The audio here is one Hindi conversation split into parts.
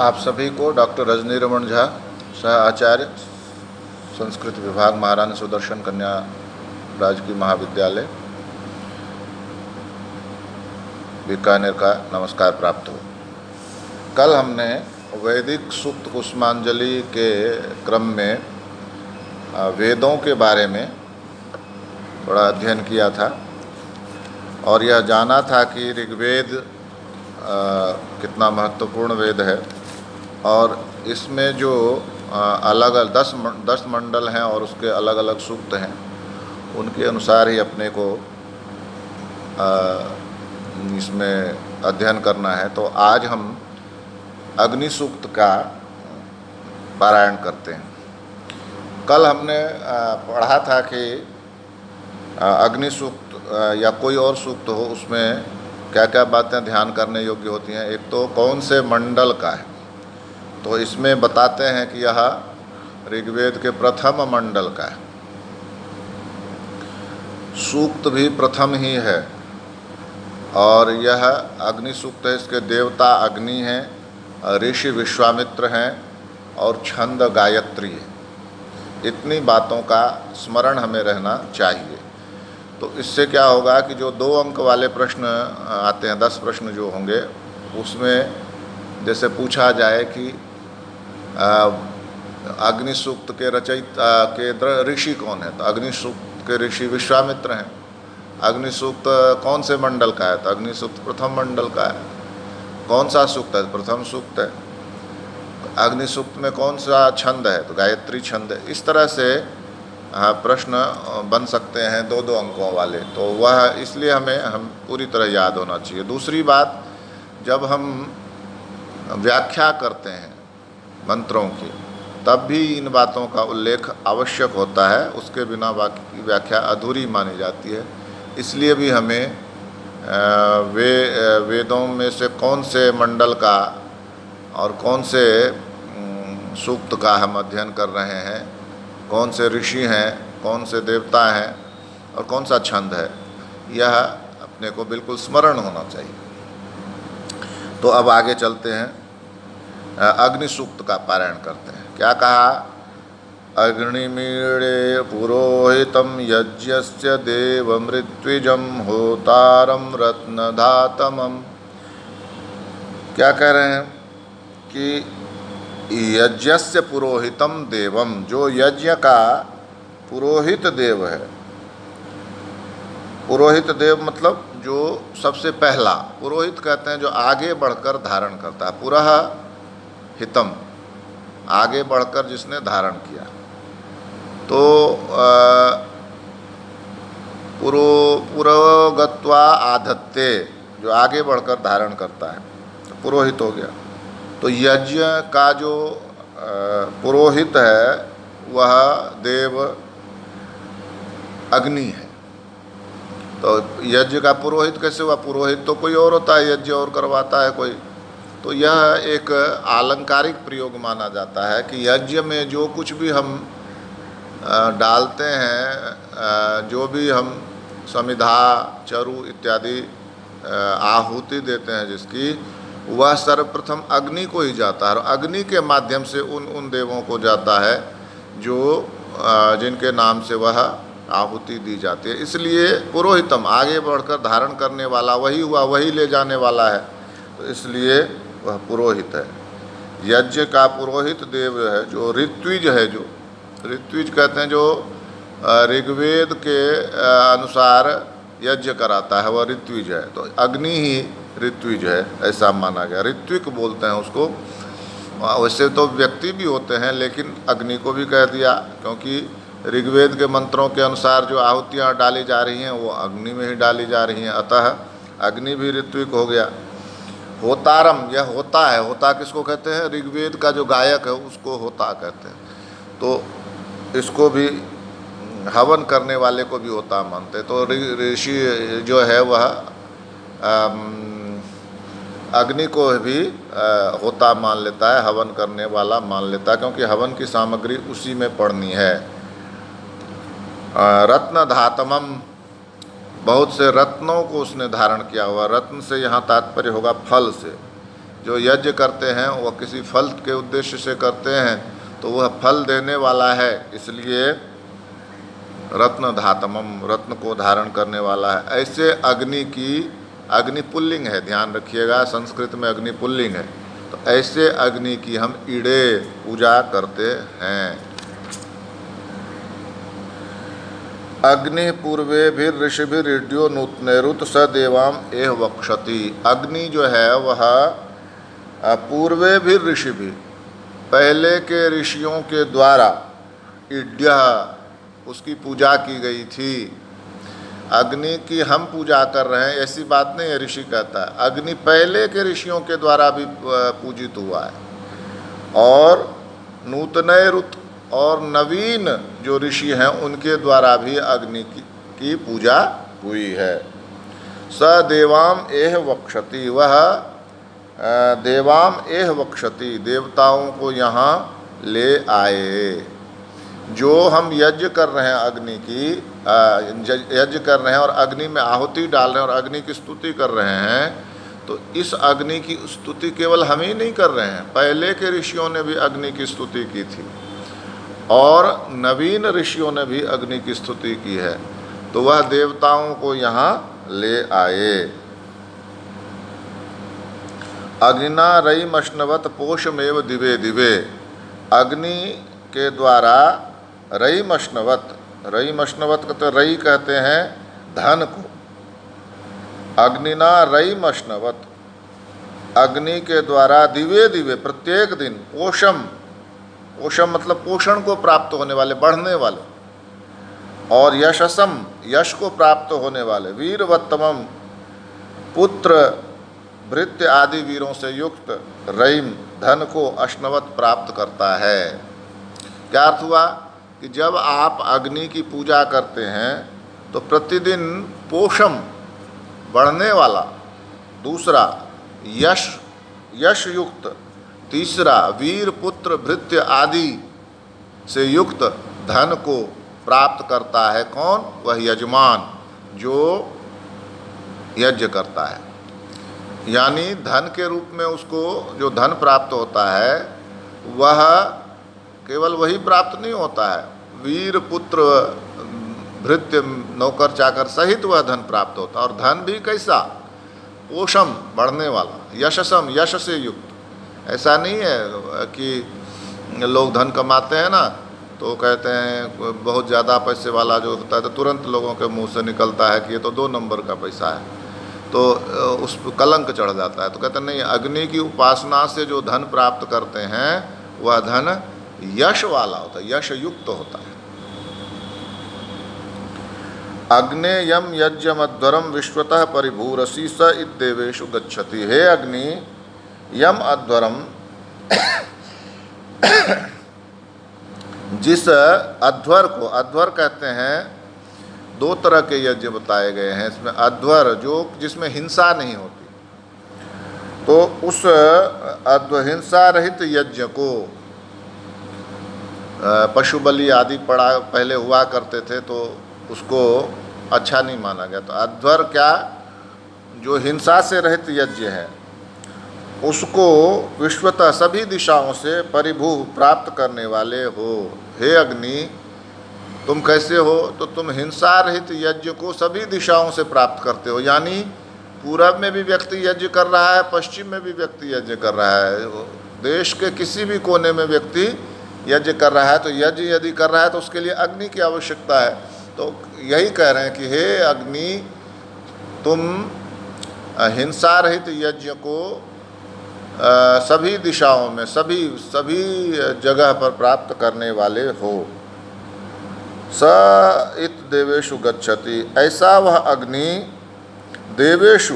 आप सभी को डॉक्टर रजनी रमन झा, सह आचार्य संस्कृत विभाग, महारानी सुदर्शन कन्या राजकीय महाविद्यालय, बीकानेर का नमस्कार प्राप्त हो। कल हमने वैदिक सूक्त कुसुमांजलि के क्रम में वेदों के बारे में थोड़ा अध्ययन किया था और यह जाना था कि ऋग्वेद कितना महत्वपूर्ण वेद है और इसमें जो अलग अलग 10 मंडल हैं और उसके अलग अलग सूक्त हैं, उनके अनुसार ही अपने को इसमें अध्ययन करना है। तो आज हम अग्नि सूक्त का पारायण करते हैं। कल हमने पढ़ा था कि अग्नि सूक्त या कोई और सूक्त हो, उसमें क्या क्या बातें ध्यान करने योग्य होती हैं। एक तो कौन से मंडल का है, तो इसमें बताते हैं कि यह ऋग्वेद के प्रथम मंडल का है। सूक्त भी प्रथम ही है और यह अग्नि सूक्त है। इसके देवता अग्नि हैं, ऋषि विश्वामित्र हैं और छंद गायत्री है। इतनी बातों का स्मरण हमें रहना चाहिए। तो इससे क्या होगा कि जो 2 अंक वाले प्रश्न आते हैं, 10 प्रश्न जो होंगे, उसमें जैसे पूछा जाए कि अग्नि सूक्त के रचयिता के ऋषि कौन है, तो अग्नि सूक्त के ऋषि विश्वामित्र हैं। अग्नि सूक्त कौन से मंडल का है, तो अग्नि सूक्त प्रथम मंडल का है। कौन सा सूक्त है, प्रथम सूक्त है। अग्नि सूक्त में कौन सा छंद है, तो गायत्री छंद है। इस तरह से प्रश्न बन सकते हैं 2-2 अंकों वाले। तो वह इसलिए हम पूरी तरह याद होना चाहिए। दूसरी बात, जब हम व्याख्या करते हैं मंत्रों की, तब भी इन बातों का उल्लेख आवश्यक होता है। उसके बिना बाकी व्याख्या अधूरी मानी जाती है। इसलिए भी हमें वेदों में से कौन से मंडल का और कौन से सूक्त का हम अध्ययन कर रहे हैं, कौन से ऋषि हैं, कौन से देवता हैं और कौन सा छंद है, यह अपने को बिल्कुल स्मरण होना चाहिए। तो अब आगे चलते हैं, अग्नि सूक्त का पारायण करते हैं। क्या कहा? अग्निमीळे पुरोहितं यज्ञस्य देवमृत्विजं होतारं रत्नधातमम्। क्या कह रहे हैं कि यज्ञस्य पुरोहितम देवम, जो यज्ञ का पुरोहित देव है। पुरोहित देव मतलब जो सबसे पहला, पुरोहित कहते हैं जो आगे बढ़कर धारण करता है। पुरः हितम, आगे बढ़कर जिसने धारण किया। तो पुरोगत्वा आधत्ते, जो आगे बढ़कर धारण करता है, तो पुरोहित हो गया। तो यज्ञ का जो पुरोहित है वह देव अग्नि है। तो यज्ञ का पुरोहित कैसे हुआ? पुरोहित तो कोई और होता है, यज्ञ और करवाता है कोई। तो यह एक आलंकारिक प्रयोग माना जाता है कि यज्ञ में जो कुछ भी हम डालते हैं, जो भी हम समिधा, चरु इत्यादि आहुति देते हैं जिसकी, वह सर्वप्रथम अग्नि को ही जाता है और अग्नि के माध्यम से उन देवों को जाता है जो जिनके नाम से वह आहुति दी जाती है। इसलिए पुरोहितम, आगे बढ़कर धारण करने वाला वही हुआ, वही ले जाने वाला है। तो इसलिए वह पुरोहित है। यज्ञ का पुरोहित देव है जो ऋत्विज है। जो ऋत्विज कहते हैं जो ऋग्वेद के अनुसार यज्ञ कराता है, वह ऋत्विज है। तो अग्नि ही ऋत्विज है, ऐसा माना गया। ऋत्विक बोलते हैं उसको। वैसे तो व्यक्ति भी होते हैं, लेकिन अग्नि को भी कह दिया क्योंकि ऋग्वेद के मंत्रों के अनुसार जो आहुतियाँ डाली जा रही हैं वो अग्नि में ही डाली जा रही हैं। अतः अग्नि भी ऋत्विक हो गया। होतारम, यह होता है। होता किसको कहते हैं? ऋग्वेद का जो गायक है उसको होता कहते हैं। तो इसको भी हवन करने वाले को भी होता मानते हैं। तो ऋषि जो है वह अग्नि को भी होता मान लेता है, हवन करने वाला मान लेता है, क्योंकि हवन की सामग्री उसी में पड़नी है। रत्न धातमम, बहुत से रत्नों को उसने धारण किया हुआ। रत्न से यहाँ तात्पर्य होगा फल से। जो यज्ञ करते हैं वह किसी फल के उद्देश्य से करते हैं तो वह फल देने वाला है, इसलिए रत्न धातमम, रत्न को धारण करने वाला है। ऐसे अग्नि की, अग्नि पुल्लिंग है, ध्यान रखिएगा, संस्कृत में अग्नि पुल्लिंग है, तो ऐसे अग्नि की हम ईड़े पूजा करते हैं। अग्नि पूर्वे भी ऋषिभिर्ड्यो नूतनेरुत स देवाम एह वक्षति। अग्नि जो है वह पूर्वे भी ऋषि भी, पहले के ऋषियों के द्वारा इड्य, उसकी पूजा की गई थी। अग्नि की हम पूजा कर रहे हैं ऐसी बात नहीं है, ऋषि कहता है अग्नि पहले के ऋषियों के द्वारा भी पूजित हुआ है, और नूतनैरुत और नवीन जो ऋषि हैं उनके द्वारा भी अग्नि की पूजा हुई है। स देवाम एह वक्षति, वह देवाम एह वक्षति, देवताओं को यहाँ ले आए। जो हम यज्ञ कर रहे हैं अग्नि की, यज्ञ कर रहे हैं और अग्नि में आहुति डाल रहे हैं और अग्नि की स्तुति कर रहे हैं, तो इस अग्नि की स्तुति केवल हम ही नहीं कर रहे हैं, पहले के ऋषियों ने भी अग्नि की स्तुति की थी और नवीन ऋषियों ने भी अग्नि की स्तुति की है, तो वह देवताओं को यहाँ ले आए। अग्निना रयिमश्नवत पोषमेव दिवे दिवे, अग्नि के द्वारा रयिमश्नवत, रयिमश्नवत कहते, रयि कहते हैं धन को, अग्निना रयिमश्नवत, अग्नि के द्वारा दिवे दिवे प्रत्येक दिन, पोषम, पोषम मतलब पोषण को प्राप्त होने वाले, बढ़ने वाले, और यशसम, यश को प्राप्त होने वाले, वीरवत्तमम, पुत्र भृत्य आदि वीरों से युक्त रयिम, धन को अश्नवत प्राप्त करता है। क्या अर्थ हुआ कि जब आप अग्नि की पूजा करते हैं तो प्रतिदिन पोषम, बढ़ने वाला, दूसरा यश, यश युक्त, तीसरा वीर पुत्र भृत्य आदि से युक्त धन को प्राप्त करता है। कौन? वह यजमान जो यज्ञ करता है, यानी धन के रूप में उसको जो धन प्राप्त होता है वह केवल वही प्राप्त नहीं होता है, वीर पुत्र भृत्य नौकर चाकर सहित वह धन प्राप्त होता है। और धन भी कैसा? पोषम, बढ़ने वाला, यशसम, यश से युक्त। ऐसा नहीं है कि लोग धन कमाते हैं ना तो कहते हैं बहुत ज़्यादा पैसे वाला जो होता है तो तुरंत लोगों के मुंह से निकलता है कि ये तो 2 नंबर का पैसा है, तो उस पर कलंक चढ़ जाता है। तो कहते नहीं, अग्नि की उपासना से जो धन प्राप्त करते हैं वह धन यश वाला होता है, यश युक्त होता है। अग्नेयम यज्ञमध्वरम विश्वतः परिभूरसी स इद्देवेषु गच्छति। हे अग्नि, यम अध्वरम, जिस अध्वर को, अध्वर कहते हैं, 2 तरह के यज्ञ बताए गए हैं इसमें। अध्वर जो जिसमें हिंसा नहीं होती, तो उस हिंसा रहित यज्ञ को, पशु बलि आदि पड़ा पहले हुआ करते थे तो उसको अच्छा नहीं माना गया। तो अध्वर क्या? जो हिंसा से रहित यज्ञ है उसको विश्वतः सभी दिशाओं से परिभू प्राप्त करने वाले हो। हे अग्नि, तुम कैसे हो? तो तुम हिंसा रहित यज्ञ को सभी दिशाओं से प्राप्त करते हो, यानी पूरब में भी व्यक्ति यज्ञ कर रहा है, पश्चिम में भी व्यक्ति यज्ञ कर रहा है, देश के किसी भी कोने में व्यक्ति यज्ञ कर रहा है। तो यज्ञ यदि कर रहा है तो उसके लिए अग्नि की आवश्यकता है। तो यही कह रहे हैं कि हे अग्नि, तुम हिंसा रहित यज्ञ को सभी दिशाओं में, सभी जगह पर प्राप्त करने वाले हो। स इत देवेषु गच्छति, ऐसा वह अग्नि देवेषु,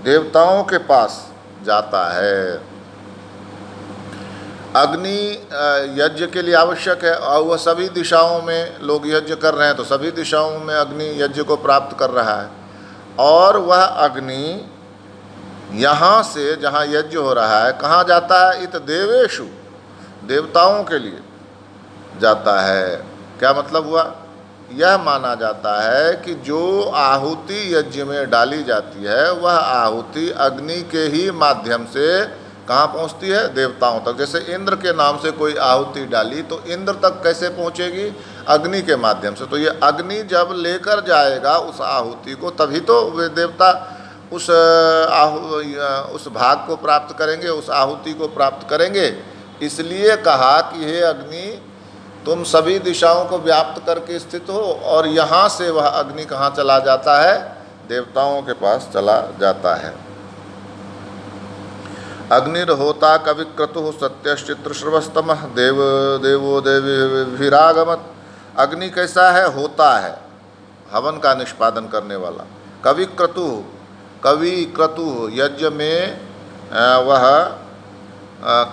देवताओं के पास जाता है। अग्नि यज्ञ के लिए आवश्यक है और वह सभी दिशाओं में लोग यज्ञ कर रहे हैं, तो सभी दिशाओं में अग्नि यज्ञ को प्राप्त कर रहा है। और वह अग्नि यहाँ से जहाँ यज्ञ हो रहा है कहाँ जाता है? इत देवेषु, देवताओं के लिए जाता है। क्या मतलब हुआ? यह माना जाता है कि जो आहुति यज्ञ में डाली जाती है वह आहुति अग्नि के ही माध्यम से कहाँ पहुँचती है? देवताओं तक। जैसे इंद्र के नाम से कोई आहुति डाली तो इंद्र तक कैसे पहुँचेगी? अग्नि के माध्यम से। तो ये अग्नि जब लेकर जाएगा उस आहुति को, तभी तो वे देवता उस भाग को प्राप्त करेंगे, उस आहुति को प्राप्त करेंगे। इसलिए कहा कि हे अग्नि, तुम सभी दिशाओं को व्याप्त करके स्थित हो, और यहाँ से वह अग्नि कहाँ चला जाता है? देवताओं के पास चला जाता है। अग्निर्होता कविक्रतुः सत्यश्चित्रश्रवस्तमः देवो देवीभिरागमत्। अग्नि कैसा है? होता है, हवन का निष्पादन करने वाला। कविक्रतुः यज्ञ में वह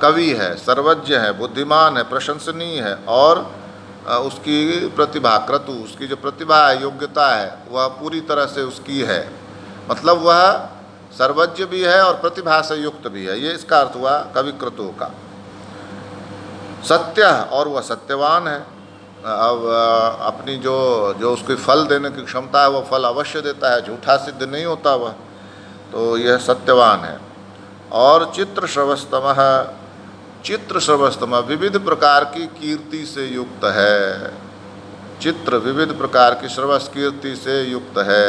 कवि है, सर्वज्ञ है, बुद्धिमान है, प्रशंसनीय है, और उसकी प्रतिभा, क्रतु, उसकी जो प्रतिभा है, योग्यता है, वह पूरी तरह से उसकी है। मतलब वह सर्वज्ञ भी है और प्रतिभा से युक्त भी है। ये इसका अर्थ हुआ कविक्रतु का। सत्य, और वह सत्यवान है। अब अपनी जो उसकी फल देने की क्षमता है, वह फल अवश्य देता है, झूठा सिद्ध नहीं होता वह। तो यह सत्यवान है। और चित्रश्रवस्तमः, चित्रश्रवस्तमः विविध प्रकार की कीर्ति से युक्त है। चित्र विविध प्रकार की, श्रवस कीर्ति से युक्त है।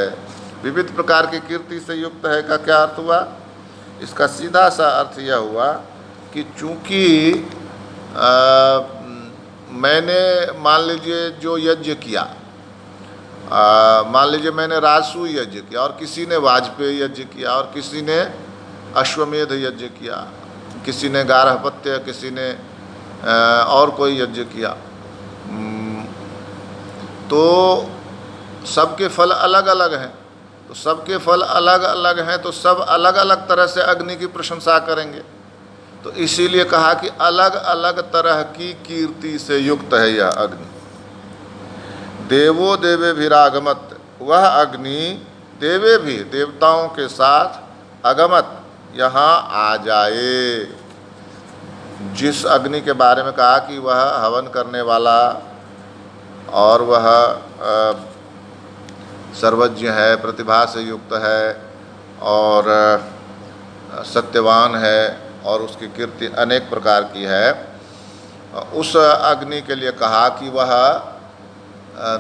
विविध प्रकार की कीर्ति से युक्त है का क्या अर्थ हुआ? इसका सीधा सा अर्थ यह हुआ कि चूँकि मैंने मान लीजिए जो यज्ञ किया, मान लीजिए मैंने राजसूय यज्ञ किया, और किसी ने वाजपेयी यज्ञ किया, और किसी ने अश्वमेध यज्ञ किया, किसी ने गार्हपत्य, किसी ने और कोई यज्ञ किया, तो सबके फल अलग अलग हैं। तो सबके फल अलग अलग हैं, तो सब अलग अलग तरह से अग्नि की प्रशंसा करेंगे। तो इसीलिए कहा कि अलग अलग तरह की कीर्ति से युक्त है यह अग्नि। देवो देवेभिरागमत्, वह अग्नि देवे भी, देवताओं के साथ, अगमत, यहाँ आ जाए। जिस अग्नि के बारे में कहा कि वह हवन करने वाला और वह सर्वज्ञ है, प्रतिभा से युक्त है, और सत्यवान है, और उसकी कीर्ति अनेक प्रकार की है, उस अग्नि के लिए कहा कि वह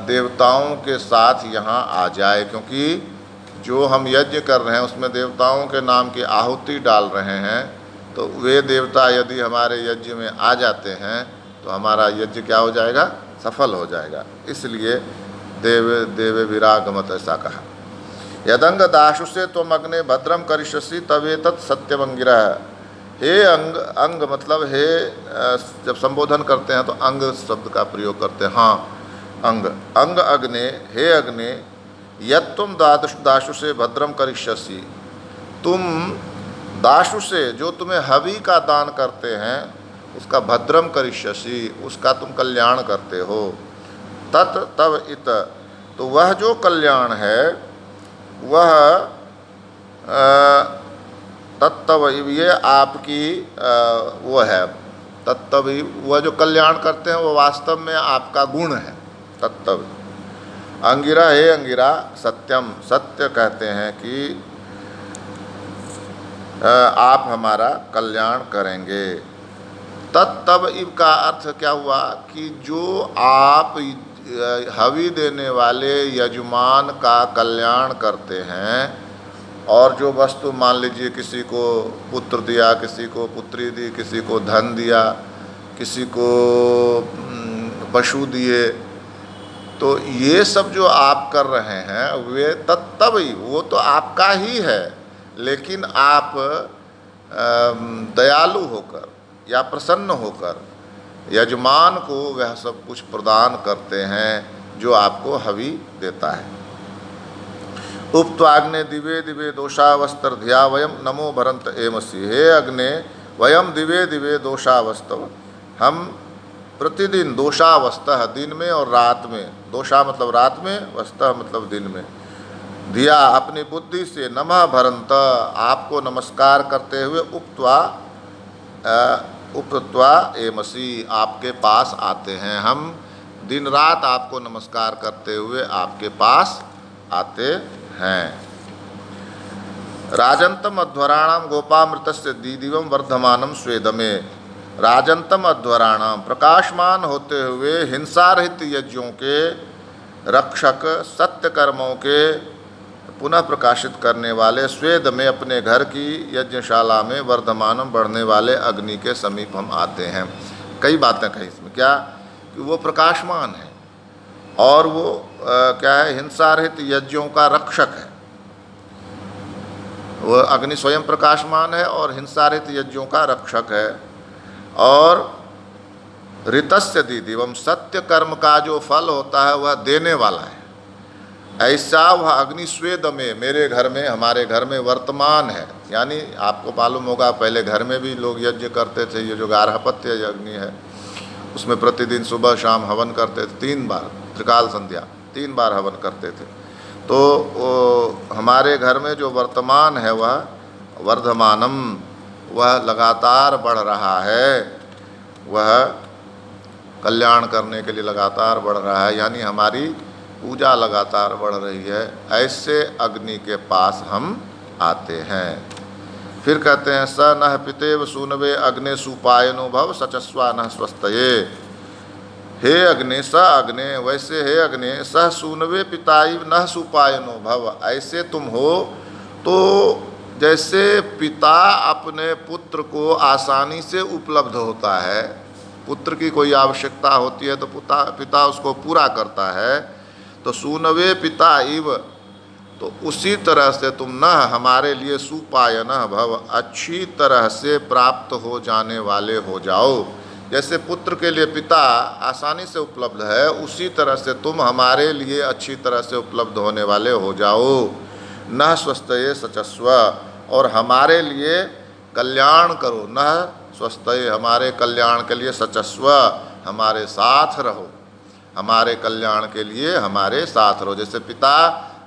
देवताओं के साथ यहाँ आ जाए। क्योंकि जो हम यज्ञ कर रहे हैं उसमें देवताओं के नाम की आहुति डाल रहे हैं, तो वे देवता यदि हमारे यज्ञ में आ जाते हैं तो हमारा यज्ञ क्या हो जाएगा? सफल हो जाएगा। इसलिए देवे विरागमत ऐसा कहा। यदंग दाशु से त्वम अग्ने भद्रम करिष्यसि तवेतत् सत्यमंगिरः। हे अंग, अंग मतलब हे, जब संबोधन करते हैं तो अंग शब्द का प्रयोग करते हैं। हाँ, अंग, अंग अग्ने, हे अग्ने, यत् तुम दाशु से भद्रम करिष्यसि, तुम दाशु से, जो तुम्हें हवि का दान करते हैं, उसका भद्रम करिष्यसि, उसका तुम कल्याण करते हो। तत् तव इत, तो वह जो कल्याण है वह तत्तव, ये आपकी वो है। तत्तव, वह जो कल्याण करते हैं वो वास्तव में आपका गुण है। तत्तव। अंगिरा, हे अंगिरा, सत्यम, सत्य कहते हैं कि आप हमारा कल्याण करेंगे। तत्तव इव का अर्थ क्या हुआ कि जो आप हवि देने वाले यजमान का कल्याण करते हैं, और जो वस्तु, मान लीजिए किसी को पुत्र दिया, किसी को पुत्री दी, किसी को धन दिया, किसी को पशु दिए, तो ये सब जो आप कर रहे हैं वे तत्तव ही, वो तो आपका ही है, लेकिन आप दयालु होकर या प्रसन्न होकर यजमान को वह सब कुछ प्रदान करते हैं जो आपको हवि देता है। उपत्वाग्ने दिवे दिवे दोषावस्त्रधिया वयम नमो भरंत एमसि। हे अग्ने, वयम दिवे दिवे दोषावस्तव, हम प्रतिदिन, दोषावस्तः दिन में और रात में, दोषा मतलब रात में, वस्तः मतलब दिन में, धिया अपनी बुद्धि से, नमः भरंत आपको नमस्कार करते हुए, उपत्वा एमसि आपके पास आते हैं। हम दिन रात आपको नमस्कार करते हुए आपके पास आते हैं। राजंतम अध्वराणाम गोपामृतस्य दीदिवम वर्धमानम स्वेदमे। राजंतम अध्वराणाम, प्रकाशमान होते हुए हिंसा रहित यज्ञों के रक्षक, सत्य कर्मों के पुनः प्रकाशित करने वाले, स्वेद में अपने घर की यज्ञशाला में वर्धमानम बढ़ने वाले अग्नि के समीप हम आते हैं। कई बातें कही इसमें, क्या कि वो प्रकाशमान है और वो क्या है, हिंसा रहित यज्ञों का रक्षक है। वो अग्नि स्वयं प्रकाशमान है और हिंसा रहित यज्ञों का रक्षक है। और ऋतस्य दीदिवम, सत्य कर्म का जो फल होता है वह देने वाला है। ऐसा वह अग्नि स्वेद में, मेरे घर में, हमारे घर में वर्तमान है। यानी आपको मालूम होगा पहले घर में भी लोग यज्ञ करते थे। ये जो गार्हपत्य अग्नि है उसमें प्रतिदिन सुबह शाम हवन करते थे, 3 बार, त्रिकाल संध्या 3 बार हवन करते थे। तो हमारे घर में जो वर्तमान है वह वर्धमानम, वह लगातार बढ़ रहा है, वह कल्याण करने के लिए लगातार बढ़ रहा है। यानी हमारी पूजा लगातार बढ़ रही है। ऐसे अग्नि के पास हम आते हैं। फिर कहते हैं, स नः पितेव सूनवे अग्ने सुपायनो भव सचस्वा नः स्वस्तये। हे अग्नि, स अग्ने, वैसे हे अग्नि, सह सूनवे पिताइव नः सुपायनो भव। ऐसे तुम हो तो जैसे पिता अपने पुत्र को आसानी से उपलब्ध होता है, पुत्र की कोई आवश्यकता होती है तो पिता उसको पूरा करता है। तो सूनवे पिता इव, तो उसी तरह से तुम न हमारे लिए सुपायन भव, अच्छी तरह से प्राप्त हो जाने वाले हो जाओ। जैसे पुत्र के लिए पिता आसानी से उपलब्ध है, उसी तरह से तुम हमारे लिए अच्छी तरह से उपलब्ध होने वाले हो जाओ। न स्वस्तये सचस्व, और हमारे लिए कल्याण करो। न स्वस्तये, हमारे कल्याण के लिए, सचस्व, हमारे साथ रहो, हमारे कल्याण के लिए हमारे साथ रहो। जैसे पिता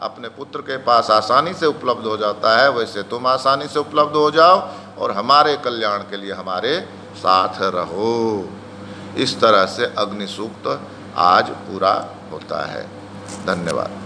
अपने पुत्र के पास आसानी से उपलब्ध हो जाता है, वैसे तुम आसानी से उपलब्ध हो जाओ और हमारे कल्याण के लिए हमारे साथ रहो। इस तरह से अग्नि सूक्त आज पूरा होता है। धन्यवाद।